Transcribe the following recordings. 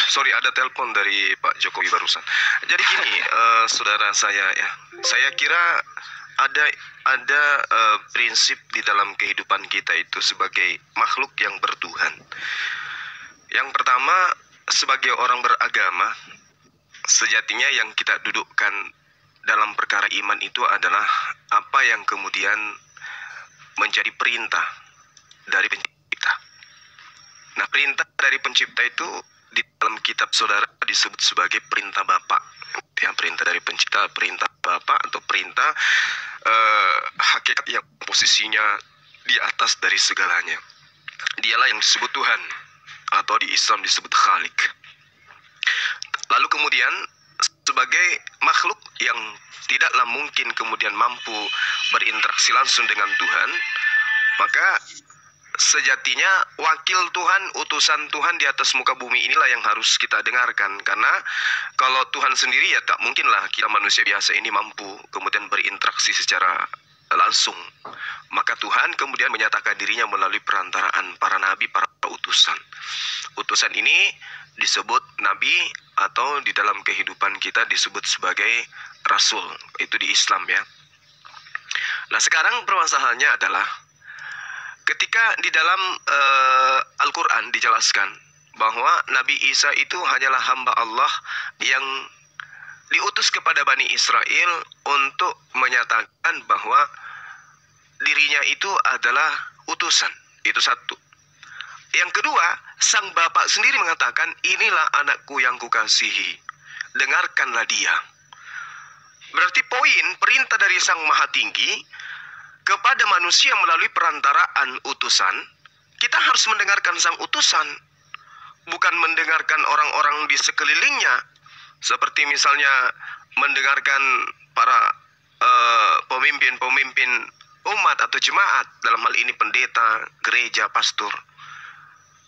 Sorry, ada telepon dari Pak Jokowi barusan. Jadi gini, saudara saya ya, saya kira ada prinsip di dalam kehidupan kita itu sebagai makhluk yang bertuhan. Yang pertama, sebagai orang beragama, sejatinya yang kita dudukkan dalam perkara iman itu adalah apa yang kemudian menjadi perintah dari pencipta. Nah, perintah dari pencipta itu di dalam kitab saudara disebut sebagai perintah Bapa. Yang perintah dari pencipta, perintah Bapa atau perintah hakikat yang posisinya di atas dari segalanya. Dialah yang disebut Tuhan, atau di Islam disebut Khalik. Lalu kemudian sebagai makhluk yang tidaklah mungkin kemudian mampu berinteraksi langsung dengan Tuhan, maka sejatinya wakil Tuhan, utusan Tuhan di atas muka bumi inilah yang harus kita dengarkan. Karena kalau Tuhan sendiri ya tak mungkinlah kita manusia biasa ini mampu kemudian berinteraksi secara langsung. Maka Tuhan kemudian menyatakan dirinya melalui perantaraan para nabi, para utusan. Utusan ini disebut nabi atau di dalam kehidupan kita disebut sebagai rasul. Itu di Islam ya. Nah, sekarang permasalahannya adalah ketika di dalam Al-Quran dijelaskan bahwa Nabi Isa itu hanyalah hamba Allah yang diutus kepada Bani Israel untuk menyatakan bahwa dirinya itu adalah utusan. Itu satu. Yang kedua, sang bapak sendiri mengatakan, inilah anakku yang kukasihi, dengarkanlah dia. Berarti poin perintah dari sang maha tinggi kepada manusia melalui perantaraan utusan, kita harus mendengarkan sang utusan, bukan mendengarkan orang-orang di sekelilingnya, seperti misalnya mendengarkan para pemimpin-pemimpin umat atau jemaat, dalam hal ini pendeta, gereja, pastor.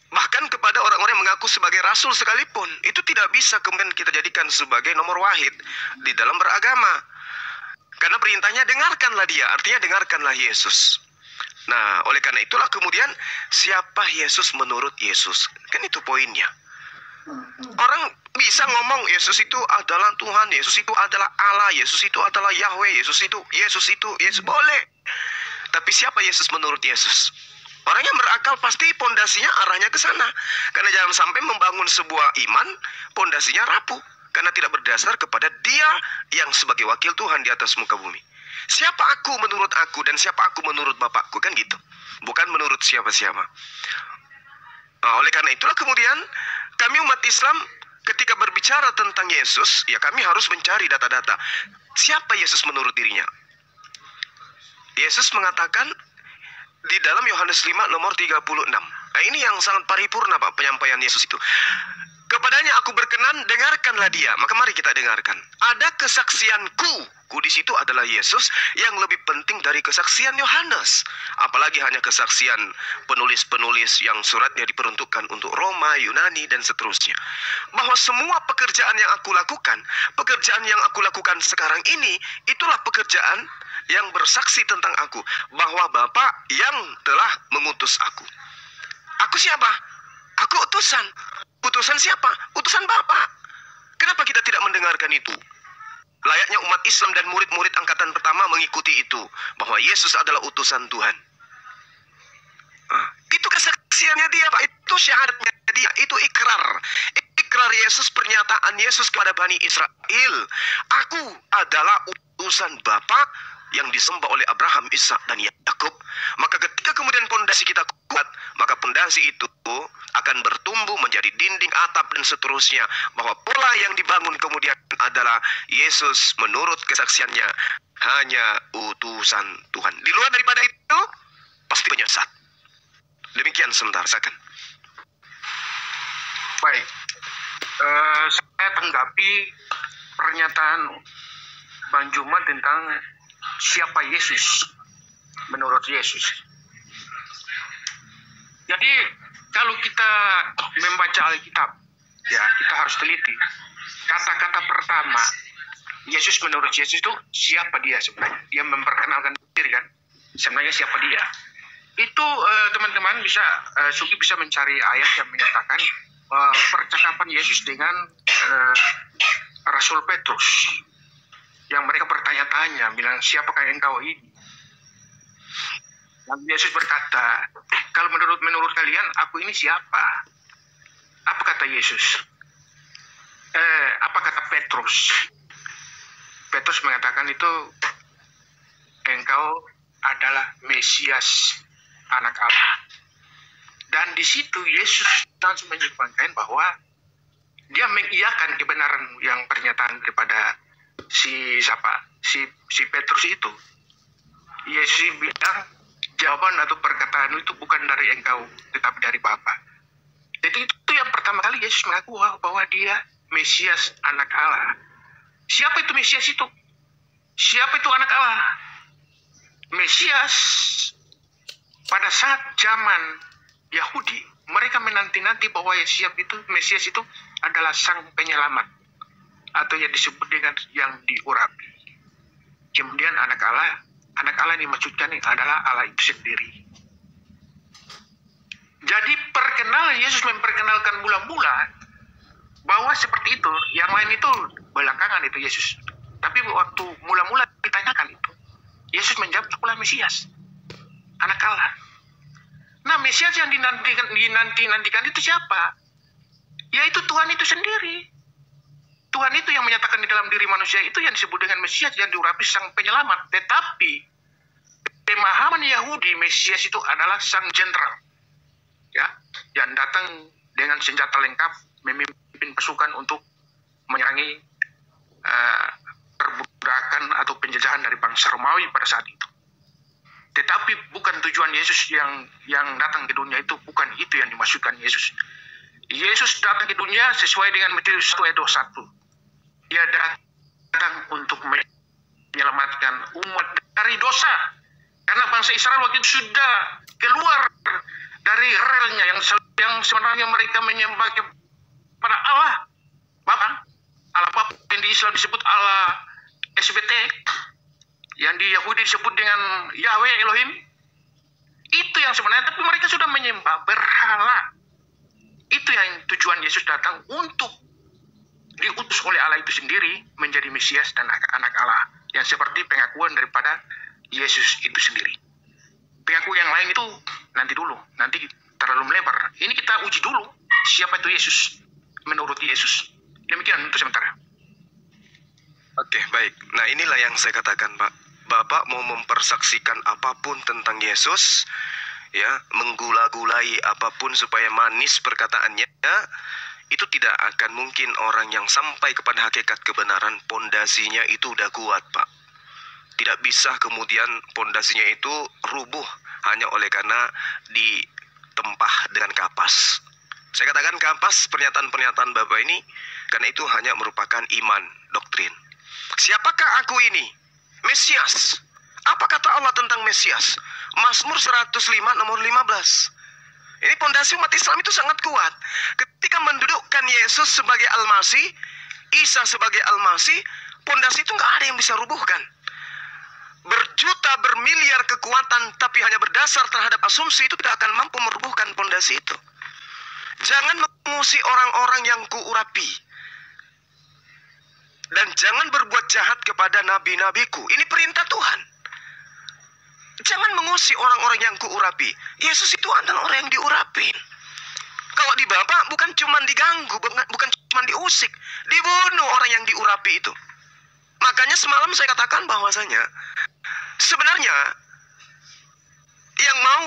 Bahkan kepada orang-orang yang mengaku sebagai rasul sekalipun, itu tidak bisa kemudian kita jadikan sebagai nomor wahid di dalam beragama. Karena perintahnya dengarkanlah dia, artinya dengarkanlah Yesus. Nah, oleh karena itulah kemudian siapa Yesus menurut Yesus? Kan itu poinnya. Orang bisa ngomong Yesus itu adalah Tuhan, Yesus itu adalah Allah, Yesus itu adalah Yahweh, Yesus boleh. Tapi siapa Yesus menurut Yesus? Orang yang berakal pasti pondasinya arahnya ke sana. Karena jangan sampai membangun sebuah iman, pondasinya rapuh. Karena tidak berdasar kepada dia yang sebagai wakil Tuhan di atas muka bumi. Siapa aku menurut aku dan siapa aku menurut Bapakku, kan gitu. Bukan menurut siapa-siapa. Nah, oleh karena itulah kemudian kami umat Islam ketika berbicara tentang Yesus, ya kami harus mencari data-data. Siapa Yesus menurut dirinya? Yesus mengatakan di dalam Yohanes 5 nomor 36. Nah, ini yang sangat paripurna Pak penyampaian Yesus itu. Kepadanya aku berkenan, dengarkanlah dia. Maka mari kita dengarkan. Ada kesaksianku. Ku di situ adalah Yesus yang lebih penting dari kesaksian Yohanes. Apalagi hanya kesaksian penulis-penulis yang suratnya diperuntukkan untuk Roma, Yunani, dan seterusnya. Bahwa semua pekerjaan yang aku lakukan, pekerjaan yang aku lakukan sekarang ini, itulah pekerjaan yang bersaksi tentang aku. Bahwa Bapa yang telah mengutus aku. Aku siapa? Aku utusan. Utusan siapa? Utusan Bapa. Kenapa kita tidak mendengarkan itu? Layaknya umat Islam dan murid-murid angkatan pertama mengikuti itu. Bahwa Yesus adalah utusan Tuhan. Itu kesaksiannya dia Pak. Itu syahadatnya dia. Itu ikrar. Ikrar Yesus, pernyataan Yesus kepada Bani Israel. Aku adalah utusan Bapa yang disembah oleh Abraham, Ishak, dan Yakub. Maka ketika kemudian pondasi kita kuat, maka pondasi itu akan bertumbuh menjadi dinding, atap, dan seterusnya. Bahwa pola yang dibangun kemudian adalah Yesus menurut kesaksiannya hanya utusan Tuhan. Di luar daripada itu pasti penyesat. Demikian sebentar saya. Baik, saya tanggapi pernyataan Bang Juma tentang siapa Yesus menurut Yesus. Jadi kalau kita membaca Alkitab, ya kita harus teliti. Kata-kata pertama Yesus menurut Yesus itu siapa dia sebenarnya? Dia memperkenalkan diri kan? Sebenarnya siapa dia? Itu teman-teman bisa Sugi bisa mencari ayat yang menyatakan percakapan Yesus dengan Rasul Petrus, yang mereka bertanya-tanya, bilang, siapakah engkau ini? Dan Yesus berkata, kalau menurut kalian, aku ini siapa? Apa kata Yesus? Apa kata Petrus? Petrus mengatakan itu, engkau adalah Mesias, anak Allah. Dan di situ Yesus langsung menyebutkan bahwa dia mengiyakan kebenaran yang pernyataan daripada si Petrus itu. Yesus bilang, jawaban atau perkataan itu bukan dari engkau, tetapi dari Bapa. Jadi itu yang pertama kali Yesus mengaku bahwa dia Mesias, anak Allah. Siapa itu Mesias itu? Siapa itu anak Allah? Mesias pada saat zaman Yahudi, mereka menanti-nanti bahwa Mesias itu adalah sang penyelamat, atau yang disebut dengan yang diurapi. Kemudian anak Allah yang dimaksudkan adalah Allah itu sendiri. Jadi Yesus memperkenalkan mula-mula bahwa seperti itu. Yang lain itu belakangan itu Yesus. Tapi waktu mula-mula ditanyakan itu, Yesus menjawab, akulah Mesias, anak Allah. Nah, Mesias yang dinanti-nantikan itu siapa? Yaitu Tuhan itu sendiri. Tuhan itu yang menyatakan di dalam diri manusia itu yang disebut dengan Mesias, yang diurapi sang penyelamat. Tetapi pemahaman Yahudi, Mesias itu adalah sang jenderal, ya, yang datang dengan senjata lengkap, memimpin pasukan untuk menyerangi perbudakan atau penjajahan dari bangsa Romawi pada saat itu. Tetapi bukan tujuan Yesus yang datang ke dunia itu, bukan itu yang dimaksudkan Yesus. Yesus datang ke dunia sesuai dengan Matius 1 ayat 21. Dia datang untuk menyelamatkan umat dari dosa. Karena bangsa Israel waktu itu sudah keluar dari relnya yang sebenarnya mereka menyembah kepada Allah Bapa. Allah Bapa yang di Islam disebut Allah SBT, yang di Yahudi disebut dengan Yahweh Elohim. Itu yang sebenarnya, tapi mereka sudah menyembah berhala. Itu yang tujuan Yesus datang, untuk diutus oleh Allah itu sendiri menjadi Mesias dan anak Allah, yang seperti pengakuan daripada Yesus itu sendiri. Pengakuan yang lain itu nanti terlalu melebar. Ini kita uji dulu siapa itu Yesus menurut Yesus. Demikian untuk sementara. Oke, baik. Nah, inilah yang saya katakan, Pak. Bapak mau mempersaksikan apapun tentang Yesus, ya, menggula-gulai apapun supaya manis perkataannya, itu tidak akan mungkin. Orang yang sampai kepada hakikat kebenaran, pondasinya itu udah kuat, Pak. Tidak bisa kemudian pondasinya itu rubuh hanya oleh karena ditempah dengan kapas. Saya katakan kapas pernyataan-pernyataan Bapak ini karena itu hanya merupakan iman, doktrin. Siapakah aku ini? Mesias. Apa kata Allah tentang Mesias? Mazmur 105 nomor 15. Ini pondasi umat Islam itu sangat kuat. Ketika mendudukkan Yesus sebagai Al-Masih, Isa sebagai Al-Masih, pondasi itu nggak ada yang bisa rubuhkan. Berjuta, bermiliar kekuatan, tapi hanya berdasar terhadap asumsi itu tidak akan mampu merubuhkan pondasi itu. Jangan mengusi orang-orang yang kuurapi. Dan jangan berbuat jahat kepada nabi-nabiku. Ini perintah Tuhan. Jangan mengusi orang-orang yang kuurapi. Yesus itu adalah orang yang diurapin. Kalau di Bapak bukan cuma diganggu, bukan cuma diusik, dibunuh orang yang diurapi itu. Makanya semalam saya katakan bahwasanya sebenarnya yang mau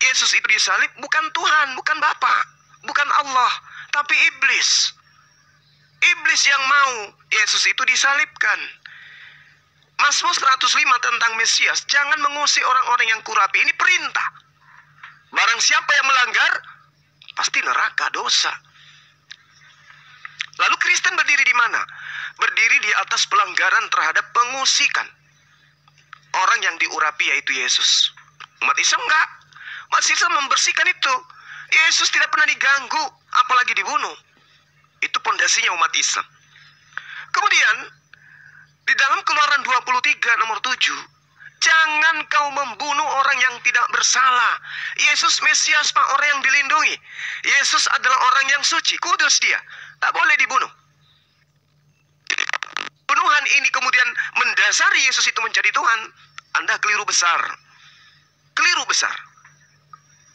Yesus itu disalib bukan Tuhan, bukan Bapa, bukan Allah, tapi iblis. Iblis yang mau Yesus itu disalibkan. Mazmur 105 tentang Mesias, jangan mengusi orang-orang yang kurapi. Ini perintah. Barang siapa yang melanggar, pasti neraka, dosa. Lalu Kristen berdiri di mana? Berdiri di atas pelanggaran terhadap pengusikan orang yang diurapi, yaitu Yesus. Umat Islam enggak. Umat Islam membersihkan itu. Yesus tidak pernah diganggu, apalagi dibunuh. Itu pondasinya umat Islam. Kemudian di dalam Keluaran 23 nomor 7, Jangan kau membunuh orang yang tidak bersalah. Yesus Mesias, Pak, orang yang dilindungi. Yesus adalah orang yang suci, kudus dia. Tak boleh dibunuh. Pembunuhan ini kemudian mendasari Yesus itu menjadi Tuhan. Anda keliru besar. Keliru besar.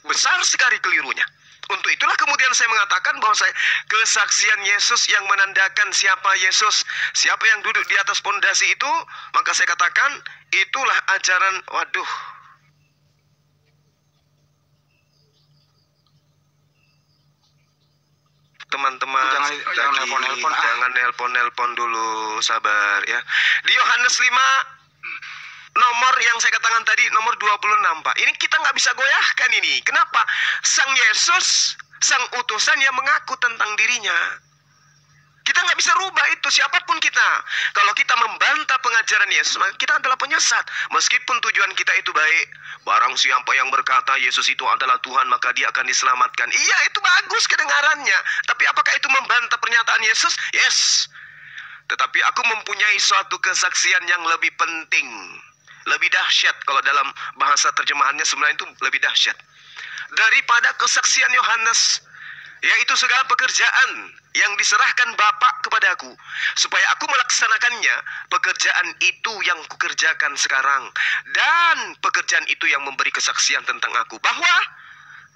Besar sekali kelirunya. Untuk itulah kemudian saya mengatakan bahwa kesaksian Yesus yang menandakan siapa Yesus, siapa yang duduk di atas pondasi itu, maka saya katakan itulah ajaran, waduh. Teman-teman, jangan nelpon dulu, sabar ya. Di Yohanes 5 nomor yang saya katakan tadi, nomor 26, Pak. Ini kita nggak bisa goyahkan ini. Kenapa? Sang Yesus, sang utusan yang mengaku tentang dirinya. Kita nggak bisa rubah itu, siapapun kita. Kalau kita membantah pengajaran Yesus, maka kita adalah penyesat. Meskipun tujuan kita itu baik. Barang siapa yang berkata Yesus itu adalah Tuhan, maka dia akan diselamatkan. Iya, itu bagus kedengarannya. Tapi apakah itu membantah pernyataan Yesus? Yes. Tetapi aku mempunyai suatu kesaksian yang lebih penting. Lebih dahsyat, kalau dalam bahasa terjemahannya sebenarnya itu lebih dahsyat daripada kesaksian Yohanes, yaitu segala pekerjaan yang diserahkan Bapa kepadaku, supaya aku melaksanakannya. Pekerjaan itu yang kukerjakan sekarang, dan pekerjaan itu yang memberi kesaksian tentang aku, bahwa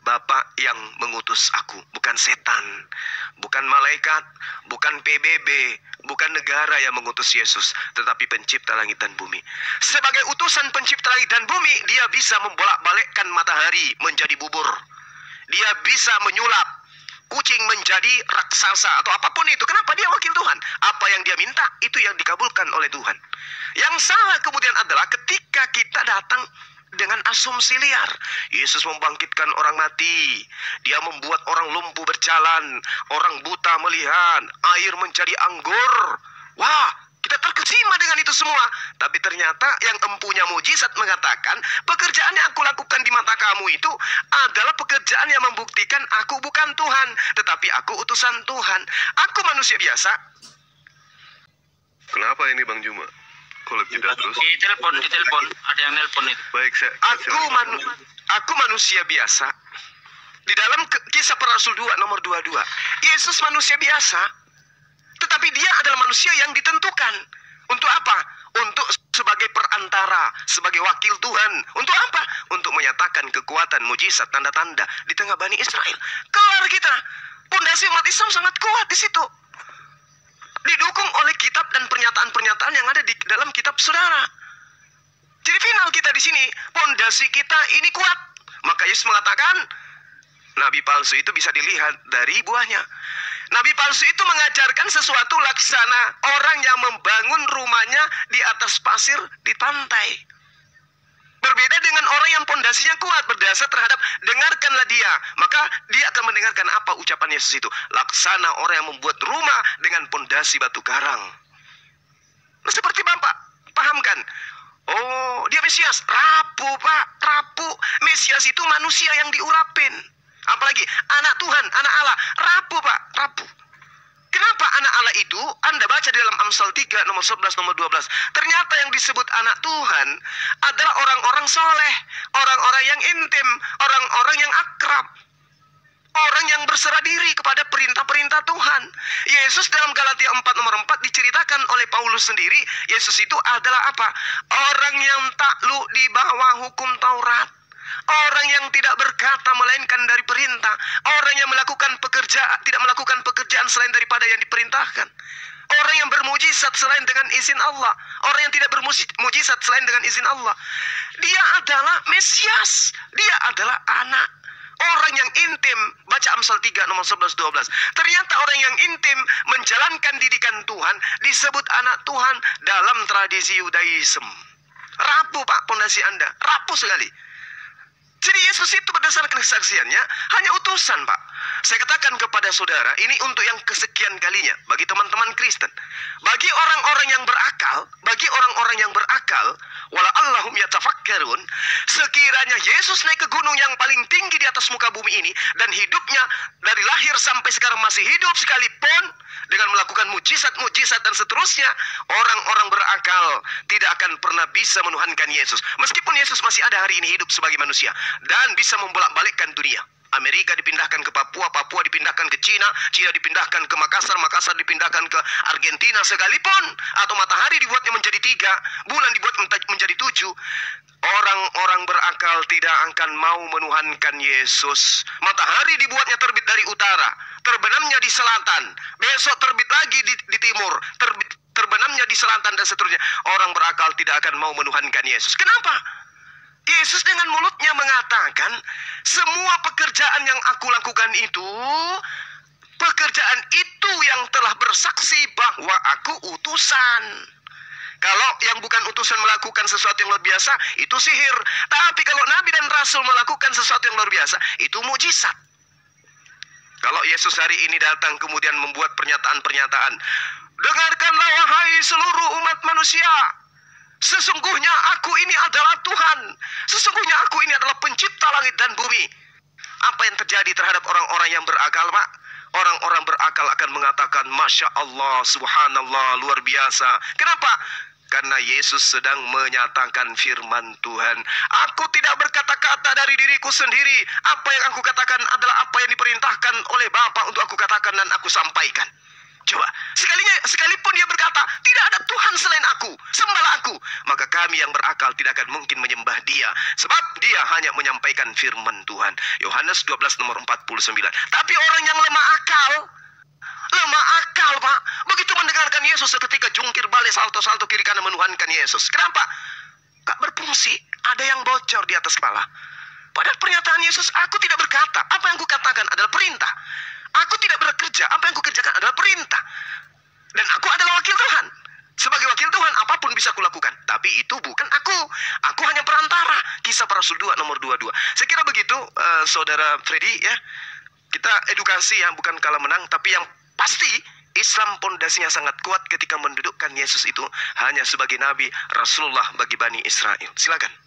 Bapa yang mengutus aku, bukan setan, bukan malaikat, bukan PBB, bukan negara yang mengutus Yesus, tetapi pencipta langit dan bumi. Sebagai utusan pencipta langit dan bumi, dia bisa membolak-balikkan matahari menjadi bubur. Dia bisa menyulap kucing menjadi raksasa atau apapun itu. Kenapa? Dia wakil Tuhan. Apa yang dia minta, itu yang dikabulkan oleh Tuhan. Yang salah kemudian adalah ketika kita datang dengan asumsi liar. Yesus membangkitkan orang mati. Dia membuat orang lumpuh berjalan, orang buta melihat, air menjadi anggur. Wah, kita terkesima dengan itu semua. Tapi ternyata yang empunya mujizat mengatakan, pekerjaan yang aku lakukan di mata kamu itu adalah pekerjaan yang membuktikan aku bukan Tuhan, tetapi aku utusan Tuhan. Aku manusia biasa. Kenapa ini Bang Juma? Kalau tidak terus? Di telepon, ada yang nelpon itu. Baik, Aku manusia biasa. Di dalam kisah para Rasul 2 nomor 22, Yesus manusia biasa, tetapi dia adalah manusia yang ditentukan. Untuk apa? Untuk sebagai perantara, sebagai wakil Tuhan. Untuk apa? Untuk menyatakan kekuatan, mujizat, tanda-tanda di tengah Bani Israel. Kelar kita. Pondasi umat Islam sangat kuat di situ. Didukung oleh kitab dan pernyataan-pernyataan yang ada di dalam kitab saudara. Jadi final kita di sini, pondasi kita ini kuat. Maka Yesus mengatakan, nabi palsu itu bisa dilihat dari buahnya. Nabi palsu itu mengajarkan sesuatu laksana orang yang membangun rumahnya di atas pasir di pantai. Berbeda dengan orang yang pondasinya kuat, berdasar terhadap dengarkanlah dia, maka dia akan mendengarkan apa ucapan Yesus itu. Laksana orang yang membuat rumah dengan pondasi batu karang. Nah, seperti Bapak pahamkan. Oh, dia Mesias. Rapuh, Pak, rapuh. Mesias itu manusia yang diurapin. Apalagi anak Tuhan, anak Allah. Rapuh, Pak, rapuh. Kenapa anak Allah itu? Anda baca di dalam Amsal 3 nomor 11 nomor 12. Ternyata yang disebut anak Tuhan adalah orang-orang soleh, orang-orang yang intim, orang-orang yang akrab, orang yang berserah diri kepada perintah-perintah Tuhan. Yesus dalam Galatia 4 nomor 4 diceritakan oleh Paulus sendiri, Yesus itu adalah apa? Orang yang takluk di bawah hukum Taurat. Orang yang tidak berkata melainkan dari perintah. Orang yang melakukan pekerjaan, tidak melakukan pekerjaan selain daripada yang diperintahkan. Orang yang bermujizat selain dengan izin Allah. Orang yang tidak bermujizat selain dengan izin Allah. Dia adalah Mesias. Dia adalah anak. Orang yang intim. Baca Amsal 3 nomor 11-12. Ternyata orang yang intim menjalankan didikan Tuhan disebut anak Tuhan dalam tradisi Yudaism. Rapuh, Pak, pondasi Anda. Rapuh sekali. Jadi Yesus itu berdasarkan kesaksiannya hanya utusan, Pak. Saya katakan kepada saudara, ini untuk yang kesekian kalinya, bagi teman-teman Kristen. Bagi orang-orang yang berakal, wala'allahum yatafakkarun. Sekiranya Yesus naik ke gunung yang paling tinggi di atas muka bumi ini dan hidupnya dari lahir sampai sekarang masih hidup sekalipun dengan melakukan mujizat-mujizat dan seterusnya, orang-orang berakal tidak akan pernah bisa menuhankan Yesus. Meskipun Yesus masih ada hari ini hidup sebagai manusia dan bisa membolak-balikkan dunia. Amerika dipindahkan ke Papua, Papua dipindahkan ke Cina, Cina dipindahkan ke Makassar, Makassar dipindahkan ke Argentina sekalipun, atau matahari dibuatnya menjadi 3, bulan dibuat menjadi 7. Orang-orang berakal tidak akan mau menuhankan Yesus. Matahari dibuatnya terbit dari utara, terbenamnya di selatan, besok terbit lagi di timur, terbenamnya di selatan dan seterusnya. Orang berakal tidak akan mau menuhankan Yesus. Kenapa? Yesus dengan mulutnya mengatakan, semua pekerjaan yang aku lakukan itu, pekerjaan itu yang telah bersaksi bahwa aku utusan. Kalau yang bukan utusan melakukan sesuatu yang luar biasa, itu sihir. Tapi kalau Nabi dan Rasul melakukan sesuatu yang luar biasa, itu mujizat. Kalau Yesus hari ini datang kemudian membuat pernyataan-pernyataan, dengarkanlah wahai seluruh umat manusia, sesungguhnya aku ini adalah Tuhan. Sesungguhnya aku ini adalah pencipta langit dan bumi. Apa yang terjadi terhadap orang-orang yang berakal, Pak? Orang-orang berakal akan mengatakan, Masya Allah, Subhanallah, luar biasa. Kenapa? Karena Yesus sedang menyatakan firman Tuhan. Aku tidak berkata-kata dari diriku sendiri. Apa yang aku katakan adalah apa yang diperintahkan oleh Bapa untuk aku katakan dan aku sampaikan. Coba, sekalipun dia berkata, tidak ada Tuhan selain aku, sembahlah aku, maka kami yang berakal tidak akan mungkin menyembah dia, sebab dia hanya menyampaikan firman Tuhan. Yohanes 12 nomor 49. Tapi orang yang lemah akal, Pak, begitu mendengarkan Yesus seketika jungkir balik salto-salto kiri kanan menuhankan Yesus. Kenapa? Gak berfungsi, ada yang bocor di atas kepala. Padahal pernyataan Yesus, aku tidak berkata, apa yang kukatakan adalah perintah. Aku tidak bekerja, apa yang kukerjakan adalah perintah. Dan aku adalah wakil Tuhan. Sebagai wakil Tuhan, apapun bisa kulakukan. Tapi itu bukan aku. Aku hanya perantara. Kisah para Rasul 2 nomor 22. Saya kira begitu, Saudara Freddy, ya. Kita edukasi ya, bukan kalah menang. Tapi yang pasti, Islam pondasinya sangat kuat ketika mendudukkan Yesus itu hanya sebagai Nabi Rasulullah bagi Bani Israel. Silakan.